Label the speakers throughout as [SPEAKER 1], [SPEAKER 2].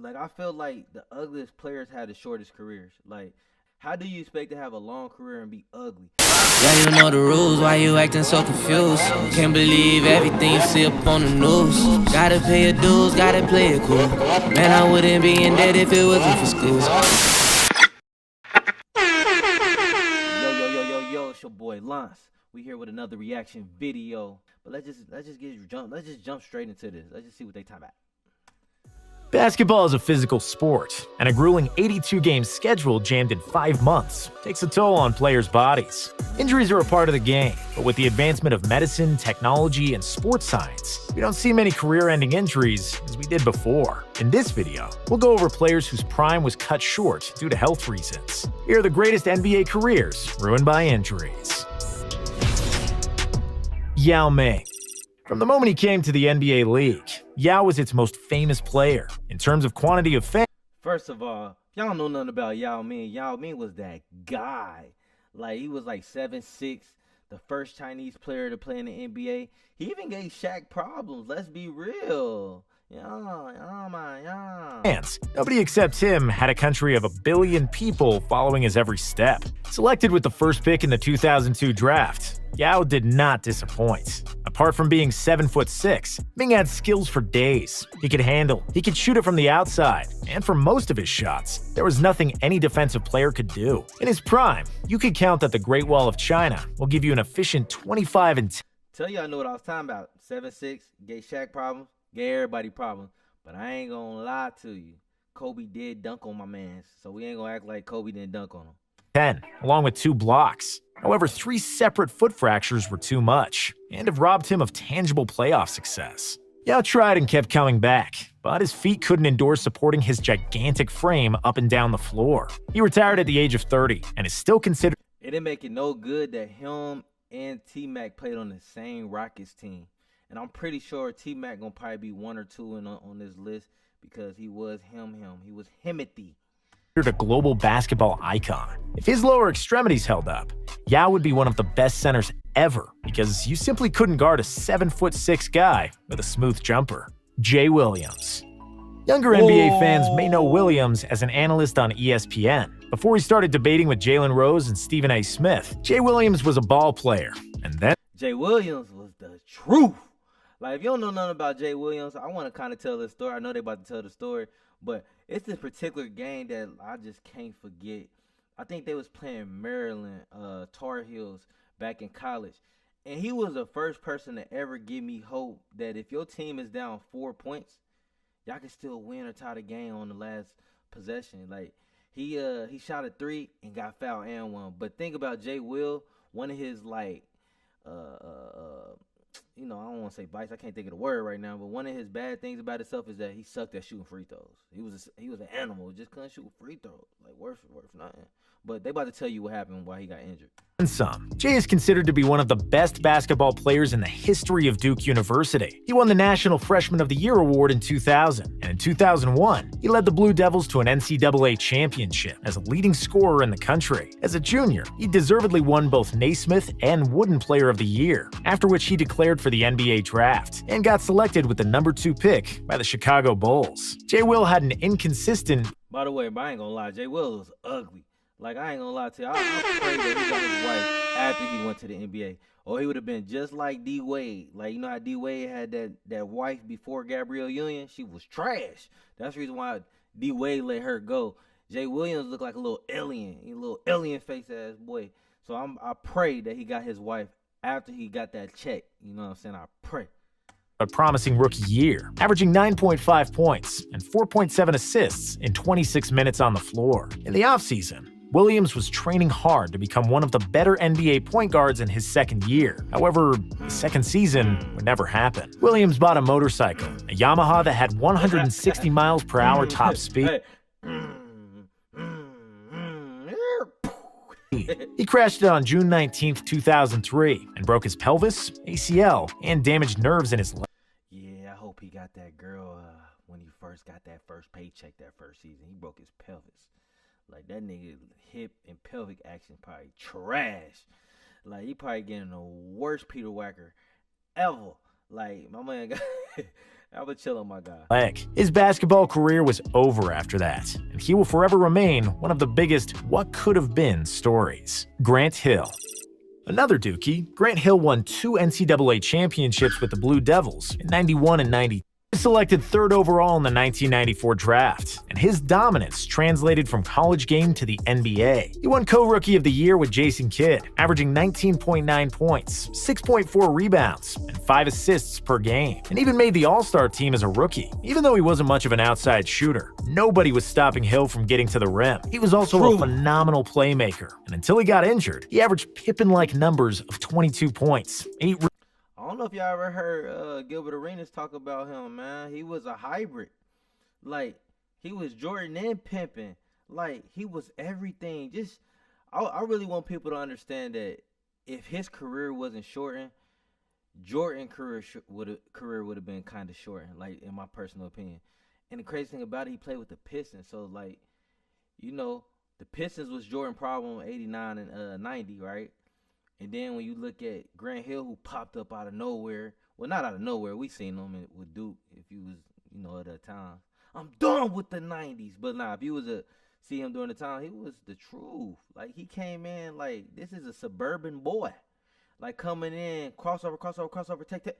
[SPEAKER 1] Like I feel like the ugliest players had the shortest careers. Like, how do you expect to have a long career and be ugly?
[SPEAKER 2] Yeah, you know the rules, why you acting so confused? Can't believe everything you see up on the news. Gotta pay your dues, gotta play it cool. Man, I wouldn't be in debt if it wasn't for school.
[SPEAKER 1] Yo, it's your boy Lance. We here with another reaction video. But let's just jump straight into this. Let's just see what they talking about.
[SPEAKER 3] Basketball is a physical sport, and a grueling 82-game schedule jammed in 5 months takes a toll on players' bodies. Injuries are a part of the game, but with the advancement of medicine, technology, and sports science, we don't see many career-ending injuries as we did before. In this video, we'll go over players whose prime was cut short due to health reasons. Here are the greatest NBA careers ruined by injuries. Yao Ming. From the moment he came to the NBA League, Yao was its most famous player. In terms of quantity of fame,
[SPEAKER 1] First of all, y'all don't know nothing about Yao Ming. Yao Ming was that guy. Like he was like 7'6", the first Chinese player to play in the NBA. He even gave Shaq problems. Let's be real. Yeah.
[SPEAKER 3] fans, nobody except him had a country of 1 billion people following his every step. Selected with the first pick in the 2002 draft, Yao did not disappoint. Apart from being 7'6", Ming had skills for days. He could handle, he could shoot it from the outside, and for most of his shots, there was nothing any defensive player could do. In his prime, you could count that the Great Wall of China will give you an efficient 25 and 10.
[SPEAKER 1] Tell you I know what I was talking about. 7'6", gave Shaq problems, gave everybody problems. But I ain't gonna lie to you. Kobe did dunk on my man, so we ain't gonna act like Kobe didn't dunk on him.
[SPEAKER 3] 10, along with 2 blocks. However, 3 separate foot fractures were too much, and have robbed him of tangible playoff success. Yao tried and kept coming back, but his feet couldn't endure supporting his gigantic frame up and down the floor. He retired at the age of 30, and is still considered.
[SPEAKER 1] It didn't make it no good that him and T-Mac played on the same Rockets team. And I'm pretty sure T-Mac gonna probably be 1 or 2 on this list because he was him. He was Himothy.
[SPEAKER 3] A global basketball icon. If his lower extremities held up, Yao would be one of the best centers ever because you simply couldn't guard a 7'6" guy with a smooth jumper. Jay Williams. Younger NBA fans may know Williams as an analyst on ESPN. Before he started debating with Jalen Rose and Stephen A. Smith, Jay Williams was a ball player, and then
[SPEAKER 1] Jay Williams was the truth. Like, if you don't know nothing about Jay Williams, I want to kind of tell this story. I know they about to tell the story, but it's this particular game that I just can't forget. I think they was playing Maryland Tar Heels back in college, and he was the first person to ever give me hope that if your team is down 4 points, y'all can still win or tie the game on the last possession. Like he shot a 3 and got fouled and won. But think about Jay Will, one of his like I don't want to say vice. I can't think of the word right now. But one of his bad things about himself is that he sucked at shooting free throws. He was an animal. Just couldn't shoot free throws. Like worth nothing. But they about to tell you what happened while he got injured.
[SPEAKER 3] and some. Jay is considered to be one of the best basketball players in the history of Duke University. He won the National Freshman of the Year award in 2000, and in 2001, he led the Blue Devils to an NCAA championship as a leading scorer in the country. As a junior, he deservedly won both Naismith and Wooden Player of the Year, after which he declared for the NBA draft and got selected with the number 2 pick by the Chicago Bulls. Jay Will had an inconsistent.
[SPEAKER 1] By the way, but I ain't gonna lie, Jay Will was ugly. Like, I ain't gonna lie to you. I pray that he got his wife after he went to the NBA. Or he would have been just like D Wade. Like, you know how D Wade had that wife before Gabrielle Union? She was trash. That's the reason why D Wade let her go. Jay Williams looked like a little alien. A little alien face ass boy. So I pray that he got his wife after he got that check. You know what I'm saying? I pray.
[SPEAKER 3] A promising rookie year, averaging 9.5 points and 4.7 assists in 26 minutes on the floor. In the offseason, Williams was training hard to become one of the better NBA point guards in his second year. However, the second season would never happen. Williams bought a motorcycle, a Yamaha that had 160 miles per hour top speed. He crashed it on June 19, 2003, and broke his pelvis, ACL, and damaged nerves in his leg.
[SPEAKER 1] Yeah, I hope he got that girl when he first got that first paycheck that first season. He broke his pelvis. Like, that nigga hip and pelvic action probably trash. Like, he probably getting the worst Peter Whacker ever. Like, my man got I would chill on my guy.
[SPEAKER 3] His basketball career was over after that, and he will forever remain one of the biggest what could have been stories. Grant Hill. Another Dookie, Grant Hill won 2 NCAA championships with the Blue Devils in 91 and 92. He was selected 3rd overall in the 1994 draft, and his dominance translated from college game to the NBA. He won co-rookie of the year with Jason Kidd, averaging 19.9 points, 6.4 rebounds, and 5 assists per game, and even made the All-Star team as a rookie. Even though he wasn't much of an outside shooter, nobody was stopping Hill from getting to the rim. He was also a phenomenal playmaker, and until he got injured, he averaged Pippen-like numbers of 22 points, 8
[SPEAKER 1] I don't know if y'all ever heard Gilbert Arenas talk about him, man. He was a hybrid. Like, he was Jordan and Pimpin'. Like, he was everything. Just, I really want people to understand that if his career wasn't shortened, Jordan's career would have been kind of shortened, like, in my personal opinion. And the crazy thing about it, he played with the Pistons. So, like, you know, the Pistons was Jordan's problem in 89 and 90, right? And then when you look at Grant Hill, who popped up out of nowhere. Well, not out of nowhere. We seen him with Duke if you was, you know, at that time. I'm done with the 90s. But nah, if you was see him during the time, he was the truth. Like, he came in like, this is a suburban boy. Like, coming in, crossover, take.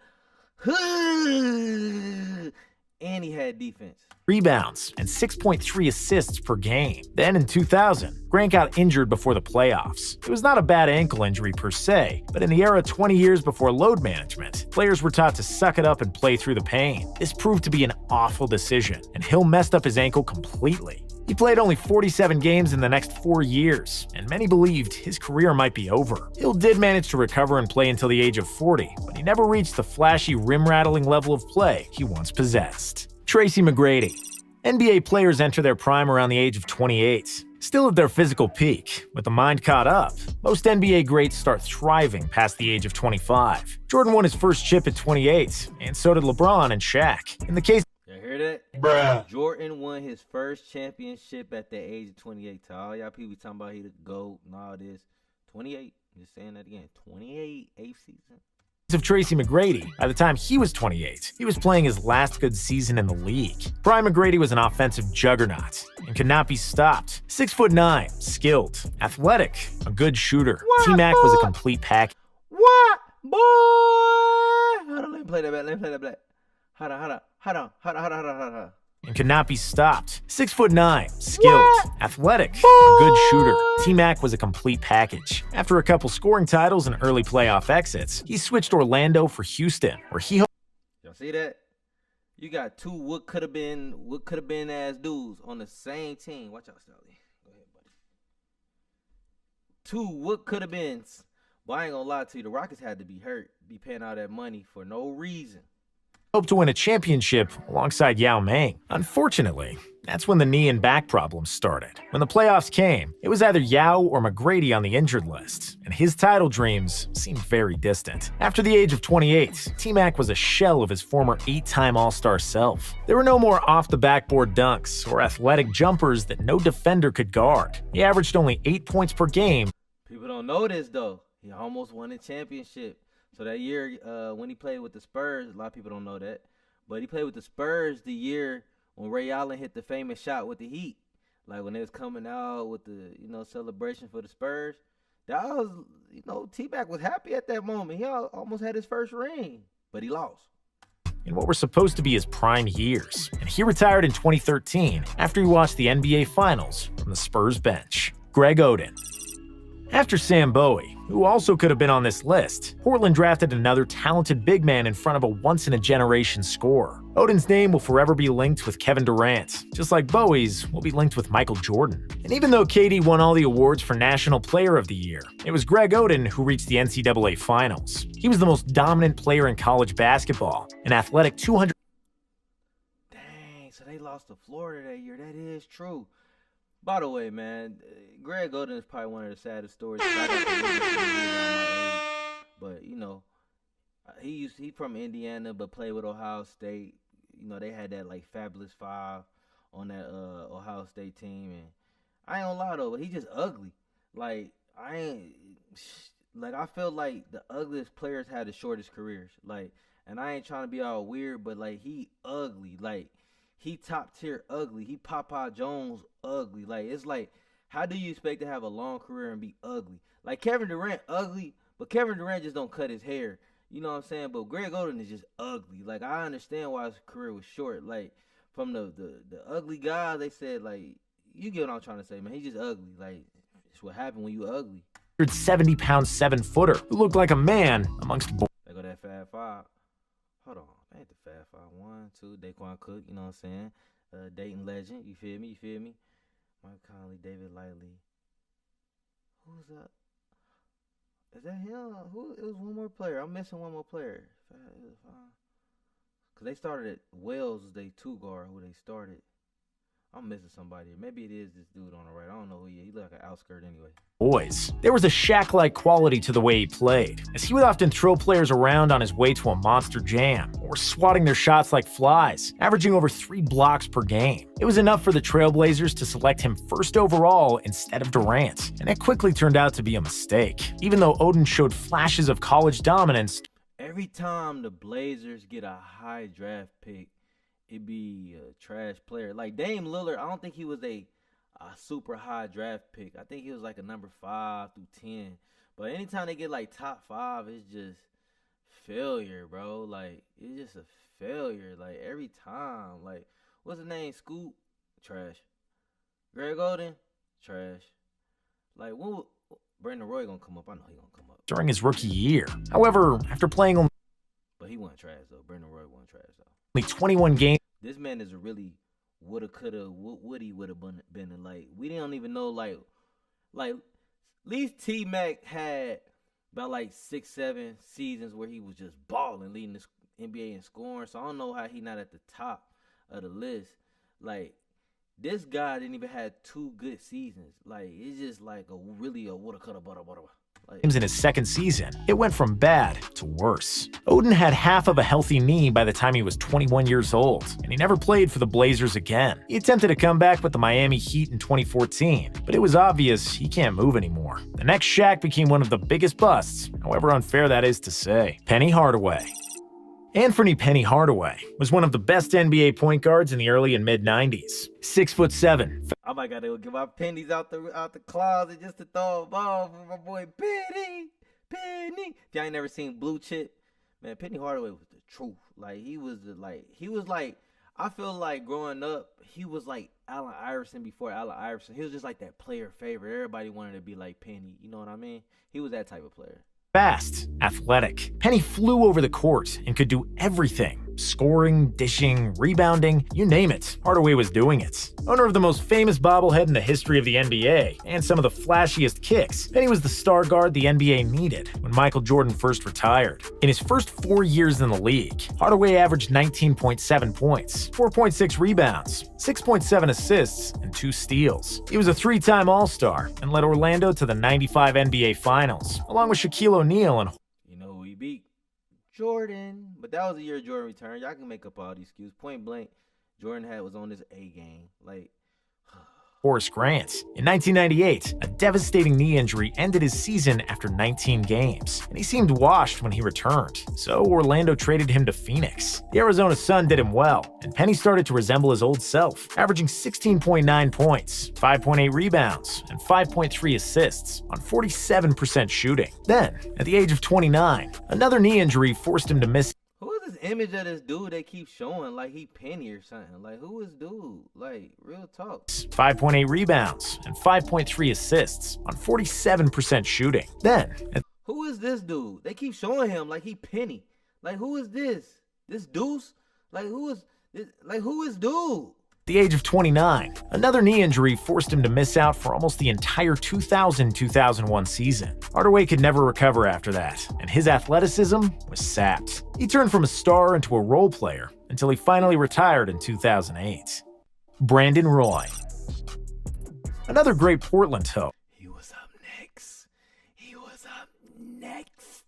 [SPEAKER 1] And he had defense.
[SPEAKER 3] Rebounds and 6.3 assists per game. Then in 2000, Grant got injured before the playoffs. It was not a bad ankle injury per se, but in the era 20 years before load management, players were taught to suck it up and play through the pain. This proved to be an awful decision, and Hill messed up his ankle completely. He played only 47 games in the next 4 years, and many believed his career might be over. Hill did manage to recover and play until the age of 40, but he never reached the flashy, rim-rattling level of play he once possessed. Tracy McGrady. NBA players enter their prime around the age of 28. Still at their physical peak, with the mind caught up, most NBA greats start thriving past the age of 25. Jordan won his first chip at 28, and so did LeBron and Shaq. In the case
[SPEAKER 1] You hear that?
[SPEAKER 3] Bruh.
[SPEAKER 1] Jordan won his first championship at the age of 28. To all y'all people talking about he the GOAT and all this. 28. Just saying that again. 28, 8th season.
[SPEAKER 3] Of Tracy McGrady, by the time he was 28, he was playing his last good season in the league. Brian McGrady was an offensive juggernaut and could not be stopped. 6'9", skilled, athletic, a good shooter. T-Mac was a complete package.
[SPEAKER 1] What, boy? Hold on, let me play that back. Hold on.
[SPEAKER 3] And could not be stopped. 6'9", skilled, athletic, a good shooter. T-Mac was a complete package. After a couple scoring titles and early playoff exits, he switched Orlando for Houston, where he...
[SPEAKER 1] Y'all see that? You got two what could have been as dudes on the same team. Watch out, Sally. Go ahead, buddy. Two what could have been. But I ain't gonna lie to you, the Rockets had to be hurt, be paying all that money for no reason.
[SPEAKER 3] Hoped to win a championship alongside Yao Ming. Unfortunately, that's when the knee and back problems started. When the playoffs came, it was either Yao or McGrady on the injured list, and his title dreams seemed very distant. After the age of 28, T-Mac was a shell of his former 8-time All-Star self. There were no more off-the-backboard dunks or athletic jumpers that no defender could guard. He averaged only 8 points per game.
[SPEAKER 1] People don't know this, though. He almost won a championship. So that year, when he played with the Spurs, a lot of people don't know that, but he played with the Spurs the year when Ray Allen hit the famous shot with the Heat. Like when they was coming out with the, celebration for the Spurs. That was, T-Mac was happy at that moment. He almost had his first ring, but he lost.
[SPEAKER 3] In what were supposed to be his prime years. And he retired in 2013 after he watched the NBA Finals from the Spurs bench. Greg Oden. After Sam Bowie, who also could have been on this list, Portland drafted another talented big man in front of a once-in-a-generation scorer. Oden's name will forever be linked with Kevin Durant, just like Bowie's will be linked with Michael Jordan. And even though KD won all the awards for National Player of the Year, it was Greg Oden who reached the NCAA Finals. He was the most dominant player in college basketball, an athletic 200...
[SPEAKER 1] Dang, so they lost to Florida that year. That is true. By the way, man, Greg Oden is probably one of the saddest stories. But he from Indiana, but played with Ohio State. They had that like fabulous 5 on that Ohio State team, and I ain't gonna lie though, but he just ugly. I feel like the ugliest players had the shortest careers. And and I ain't trying to be all weird, but like he ugly. Like he top tier ugly. He Papa Jones ugly. Like it's like, how do you expect to have a long career and be ugly? Like Kevin Durant ugly, but Kevin Durant just don't cut his hair. You know what I'm saying? But Greg Oden is just ugly. Like I understand why his career was short. Like from the ugly guy, they said like, you get what I'm trying to say, man. He's just ugly. Like it's what happened when you ugly.
[SPEAKER 3] 170-pound 7-footer who looked like a man amongst boys.
[SPEAKER 1] They go that Fab Five. Hold on, that ain't the Fab Five. 1, 2, Daquan Cook. You know what I'm saying? Dayton legend. You feel me? You feel me? Mike Conley, David Lively. Who's that? Is that him? Who? It was one more player. I'm missing one more player. Cause they started at Wells. They 2 guard who they started. I'm missing somebody. Maybe it is this dude on the right. I don't know who he is. He look like an outskirt anyway.
[SPEAKER 3] Boys. There was a Shaq-like quality to the way he played, as he would often throw players around on his way to a monster jam, or swatting their shots like flies, averaging over 3 blocks per game. It was enough for the Trailblazers to select him first overall instead of Durant, and it quickly turned out to be a mistake. Even though Oden showed flashes of college dominance,
[SPEAKER 1] every time the Blazers get a high draft pick, it be a trash player. Like Dame Lillard, I don't think he was a super high draft pick. I think he was like a number 5 through 10. But anytime they get like top 5, it's just failure, bro. Like it's just a failure. Like every time. Like what's his name? Scoop, trash. Greg Oden, trash. Like when Brandon Roy gonna come up? I know he gonna come up
[SPEAKER 3] during his rookie year. However, after playing only,
[SPEAKER 1] but he wasn't trash though. Brandon Roy wasn't trash though.
[SPEAKER 3] Only 21 games.
[SPEAKER 1] This man is a really woulda, coulda, would he would have been like, we don't even know like at least T-Mac had about like 6-7 seasons where he was just balling, leading the NBA in scoring. So I don't know how he not at the top of the list. Like this guy didn't even have 2 good seasons. Like it's just like a woulda, coulda, butter. Like,
[SPEAKER 3] in his second season, it went from bad to worse. Oden had half of a healthy knee by the time he was 21 years old, and he never played for the Blazers again. He attempted a comeback with the Miami Heat in 2014, but it was obvious he can't move anymore. The next Shaq became one of the biggest busts, however unfair that is to say. Penny Hardaway. Anthony Penny Hardaway was one of the best NBA point guards in the early and mid-90s. 6'7".
[SPEAKER 1] I might gotta get my pennies out the closet just to throw a ball for my boy Penny. If y'all ain't never seen Blue Chip, man, Penny Hardaway was the truth. Like he was like I feel like growing up, he was like Allen Iverson before Allen Iverson. He was just like that player favorite. Everybody wanted to be like Penny. You know what I mean? He was that type of player.
[SPEAKER 3] Fast, athletic. Penny flew over the court and could do everything. Scoring, dishing, rebounding, you name it. Hardaway was doing it. Owner of the most famous bobblehead in the history of the NBA, and some of the flashiest kicks, Penny was the star guard the NBA needed when Michael Jordan first retired. In his first 4 years in the league, Hardaway averaged 19.7 points, 4.6 rebounds, 6.7 assists, and 2 steals. He was a 3-time All-Star and led Orlando to the '95 NBA Finals, along with Shaquille O'Neal and
[SPEAKER 1] you know who he beat? Jordan. But that was the year Jordan returned. Y'all can make up all these excuses. Point blank, Jordan was on his A game. Like
[SPEAKER 3] Horace Grant. In 1998, a devastating knee injury ended his season after 19 games, and he seemed washed when he returned, so Orlando traded him to Phoenix. The Arizona Sun did him well, and Penny started to resemble his old self, averaging 16.9 points, 5.8 rebounds, and 5.3 assists on 47% shooting. Then, at the age of 29, another knee injury forced him to miss.
[SPEAKER 1] Who is this image of this dude they keep showing like he Penny or something? Like who is dude? Like real talk.
[SPEAKER 3] 5.8 rebounds and 5.3 assists on 47% shooting. Then,
[SPEAKER 1] who is this dude? They keep showing him like he Penny. Like who is this? This Deuce? Like who is this? Like who is dude?
[SPEAKER 3] At the age of 29, another knee injury forced him to miss out for almost the entire 2000-2001 season. Hardaway could never recover after that, and his athleticism was sapped. He turned from a star into a role player until he finally retired in 2008. Brandon Roy. Another great Portland hope.
[SPEAKER 1] He was up next.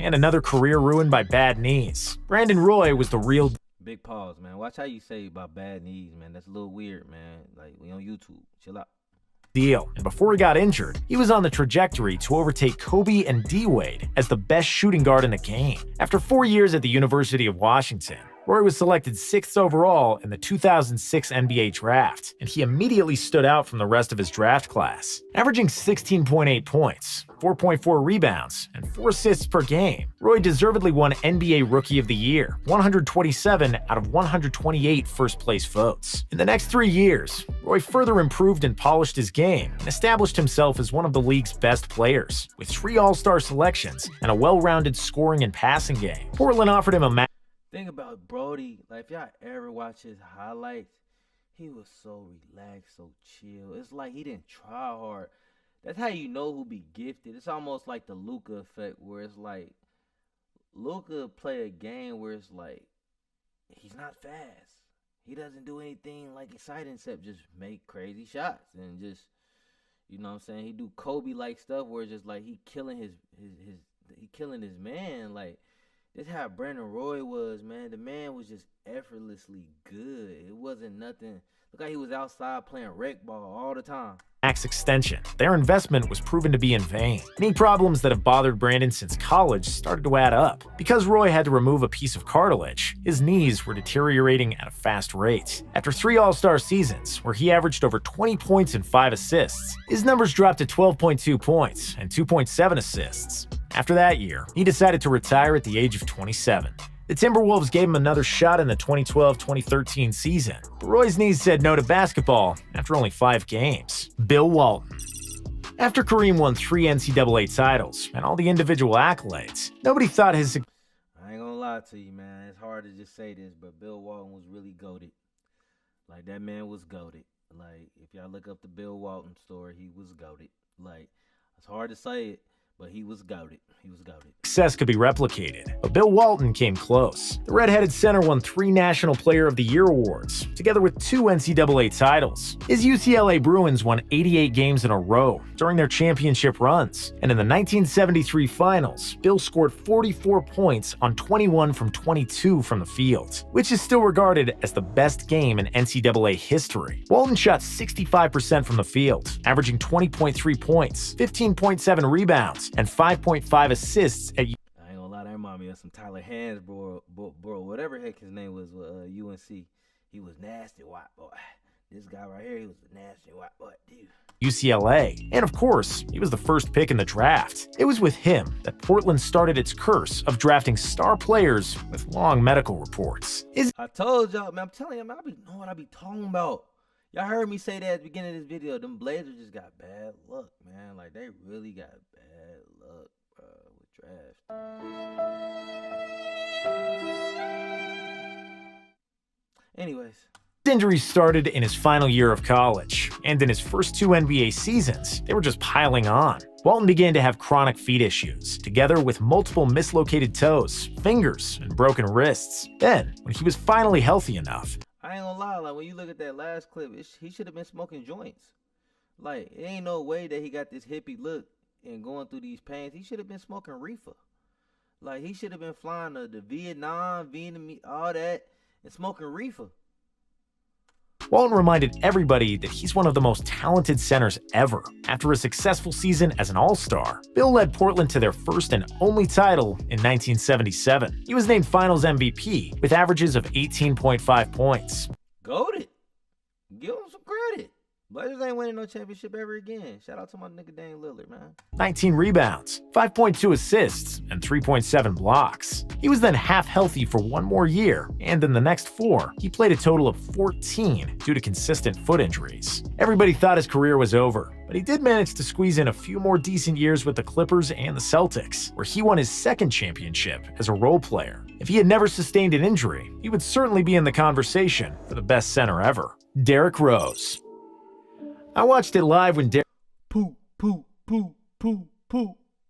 [SPEAKER 3] And another career ruined by bad knees. Brandon Roy was the real.
[SPEAKER 1] Big pause, man. Watch how you say about bad knees, man. That's a little weird, man. Like, we on YouTube. Chill out.
[SPEAKER 3] deal, and before he got injured, he was on the trajectory to overtake Kobe and D-Wade as the best shooting guard in the game. After 4 years at the University of Washington, Roy was selected 6th overall in the 2006 NBA draft, and he immediately stood out from the rest of his draft class. Averaging 16.8 points, 4.4 rebounds, and 4 assists per game, Roy deservedly won NBA Rookie of the Year, 127 out of 128 first-place votes. In the next 3 years, Roy further improved and polished his game and established himself as one of the league's best players, with 3 All-Star selections and a well-rounded scoring and passing game. Portland offered him a
[SPEAKER 1] Think about Brody. Like, if y'all ever watch his highlights, he was so relaxed, so chill. It's like he didn't try hard. That's how you know who be gifted. It's almost like the Luka effect, where it's like Luka play a game where it's like he's not fast. He doesn't do anything like exciting except just make crazy shots and just, you know what I'm saying? He do Kobe-like stuff where it's just like he killing his man. Like, this how Brandon Roy was, man. The man was just effortlessly good. It wasn't nothing. Look how he was outside playing rec ball all the time.
[SPEAKER 3] Max extension. Their investment was proven to be in vain. Any problems that have bothered Brandon since college started to add up. Because Roy had to remove a piece of cartilage, his knees were deteriorating at a fast rate. After 3 All-Star seasons, where he averaged over 20 points and 5 assists, his numbers dropped to 12.2 points and 2.7 assists. After that year, he decided to retire at the age of 27. The Timberwolves gave him another shot in the 2012-2013 season, but Roy's knees said no to basketball after only 5 games. Bill Walton. After Kareem won 3 NCAA titles and all the individual accolades, nobody thought his...
[SPEAKER 1] I ain't gonna lie to you, man. It's hard to just say this, but Bill Walton was really goated. Like, that man was goated. Like, if y'all look up the Bill Walton story, he was goated. Like, it's hard to say it, but he was goated. He was goated.
[SPEAKER 3] Success could be replicated, but Bill Walton came close. The red-headed center won 3 National Player of the Year awards, together with 2 NCAA titles. His UCLA Bruins won 88 games in a row during their championship runs, and in the 1973 finals, Bill scored 44 points on 21 from 22 from the field, which is still regarded as the best game in NCAA history. Walton shot 65% from the field, averaging 20.3 points, 15.7 rebounds, and 5.5 assists at
[SPEAKER 1] I ain't gonna lie, that remind me of some Tyler Hands, bro, whatever heck his name was with UNC. He was nasty white boy. This guy right here, he was a nasty white boy, dude.
[SPEAKER 3] UCLA, and of course, he was the first pick in the draft. It was with him that Portland started its curse of drafting star players with long medical reports.
[SPEAKER 1] I told y'all, man, I'm telling you, man, I be knowing what I be talking about. Y'all heard me say that at the beginning of this video. Them Blazers just got bad luck, man. Like, they really got bad luck, bro, with draft. Anyways.
[SPEAKER 3] Injuries started in his final year of college, and in his first 2 NBA seasons, they were just piling on. Walton began to have chronic feet issues, together with multiple mislocated toes, fingers, and broken wrists. Then, when he was finally healthy enough,
[SPEAKER 1] I ain't gonna lie, like, when you look at that last clip, he should have been smoking joints. Like, it ain't no way that he got this hippie look and going through these pains. He should have been smoking reefer. Like, he should have been flying to Vietnam, all that, and smoking reefer.
[SPEAKER 3] Walton reminded everybody that he's one of the most talented centers ever. After a successful season as an All-Star, Bill led Portland to their first and only title in 1977. He was named Finals MVP with averages of 18.5 points.
[SPEAKER 1] Goated. Give him some credit. Blazers ain't winning no championship ever again. Shout out to my nigga Dame Lillard, man.
[SPEAKER 3] 19 rebounds, 5.2 assists, and 3.7 blocks. He was then half healthy for 1 more year, and in the next 4, he played a total of 14 due to consistent foot injuries. Everybody thought his career was over, but he did manage to squeeze in a few more decent years with the Clippers and the Celtics, where he won his 2nd championship as a role player. If he had never sustained an injury, he would certainly be in the conversation for the best center ever. Derrick Rose. I watched it live when Derrick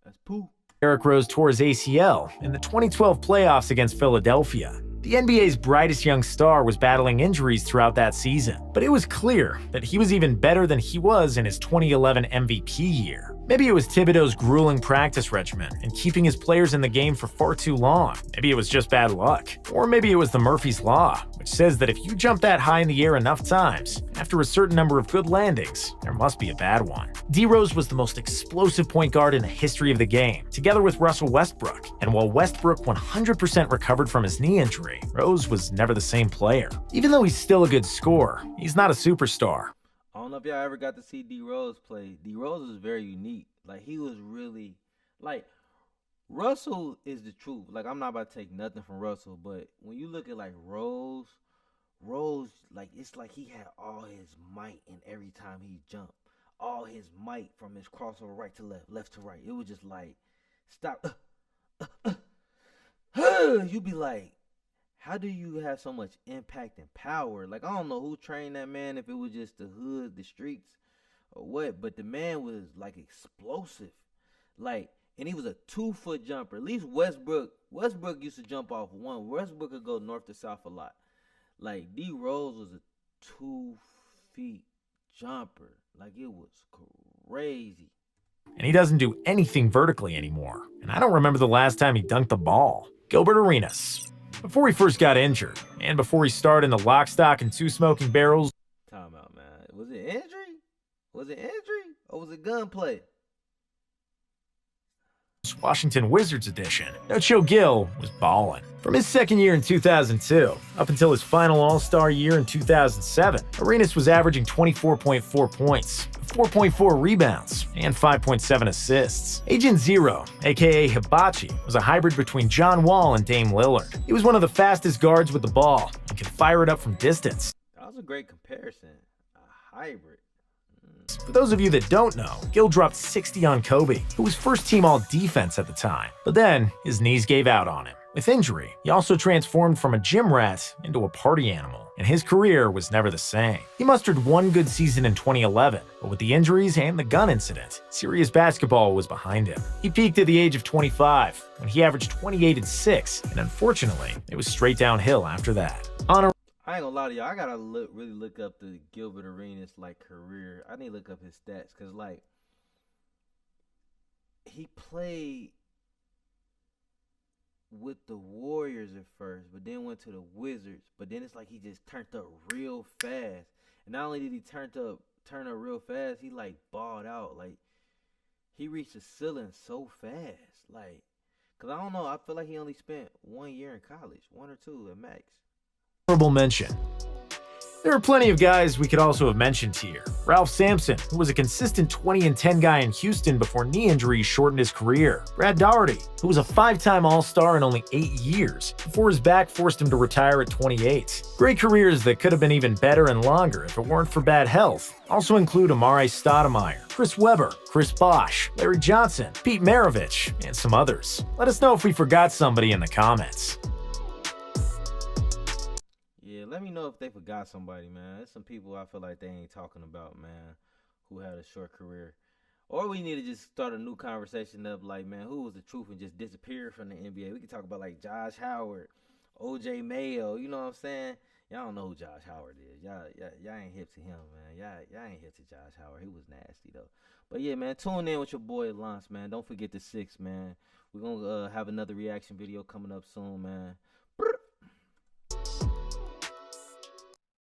[SPEAKER 1] That's poo.
[SPEAKER 3] Derrick Rose tore his ACL in the 2012 playoffs against Philadelphia. The NBA's brightest young star was battling injuries throughout that season, but it was clear that he was even better than he was in his 2011 MVP year. Maybe it was Thibodeau's grueling practice regimen and keeping his players in the game for far too long. Maybe it was just bad luck. Or maybe it was the Murphy's Law, which says that if you jump that high in the air enough times, after a certain number of good landings, there must be a bad one. D. Rose was the most explosive point guard in the history of the game, together with Russell Westbrook, and while Westbrook 100% recovered from his knee injury, Rose was never the same player. Even though he's still a good scorer, he's not a superstar.
[SPEAKER 1] I don't know if y'all ever got to see D Rose play. D Rose was very unique. Like he was really like Russell is the truth. Like I'm not about to take nothing from Russell, but when you look at like Rose, like it's like he had all his might in every time he jumped. All his might from his crossover right to left, left to right. It was just like stop. You'd be like, how do you have so much impact and power? Like I don't know who trained that man, if it was just the hood, the streets, or what, but the man was like explosive. Like, and he was a 2-foot jumper. At least Westbrook used to jump off one. Westbrook could go north to south a lot. Like D Rose was a 2-feet jumper. Like it was crazy.
[SPEAKER 3] And he doesn't do anything vertically anymore. And I don't remember the last time he dunked the ball. Gilbert Arenas. Before he first got injured, and before he starred in the Lock, Stock, and Two Smoking Barrels.
[SPEAKER 1] Time out, man. Was it injury? Was it injury? Or was it gunplay?
[SPEAKER 3] Washington Wizards edition, No-Show Gill was ballin'. From his second year in 2002 up until his final All-Star year in 2007, Arenas was averaging 24.4 points, 4.4 rebounds, and 5.7 assists. Agent Zero, aka Hibachi, was a hybrid between John Wall and Dame Lillard. He was one of the fastest guards with the ball and could fire it up from distance.
[SPEAKER 1] That was a great comparison. A hybrid.
[SPEAKER 3] For those of you that don't know, Gill dropped 60 on Kobe, who was first-team all-defense at the time. But then, his knees gave out on him. With injury, he also transformed from a gym rat into a party animal, and his career was never the same. He mustered one good season in 2011, but with the injuries and the gun incident, serious basketball was behind him. He peaked at the age of 25, when he averaged 28 and 6, and unfortunately, it was straight downhill after that.
[SPEAKER 1] I ain't gonna lie to y'all. I gotta really look up the Gilbert Arenas like career. I need to look up his stats because like he played with the Warriors at first, but then went to the Wizards. But then it's like he just turned up real fast. And not only did he turn up real fast, he like balled out. Like he reached the ceiling so fast. Like, cause I don't know. I feel like he only spent 1 year in college, 1 or 2 at max.
[SPEAKER 3] Honorable mention. There are plenty of guys we could also have mentioned here. Ralph Sampson, who was a consistent 20 and 10 guy in Houston before knee injuries shortened his career. Brad Daugherty, who was a 5-time All-Star in only 8 years, before his back forced him to retire at 28. Great careers that could have been even better and longer if it weren't for bad health also include Amare Stoudemire, Chris Webber, Chris Bosh, Larry Johnson, Pete Maravich, and some others. Let us know if we forgot somebody in the comments.
[SPEAKER 1] Let me know if they forgot somebody, man. There's some people I feel like they ain't talking about, man, who had a short career. Or we need to just start a new conversation up, like, man, who was the truth and just disappeared from the NBA? We can talk about, like, Josh Howard, O.J. Mayo, you know what I'm saying? Y'all don't know who Josh Howard is. Y'all ain't hip to him, man. Y'all ain't hip to Josh Howard. He was nasty, though. But, yeah, man, tune in with your boy Lance, man. Don't forget the 6, man. We're going to have another reaction video coming up soon, man.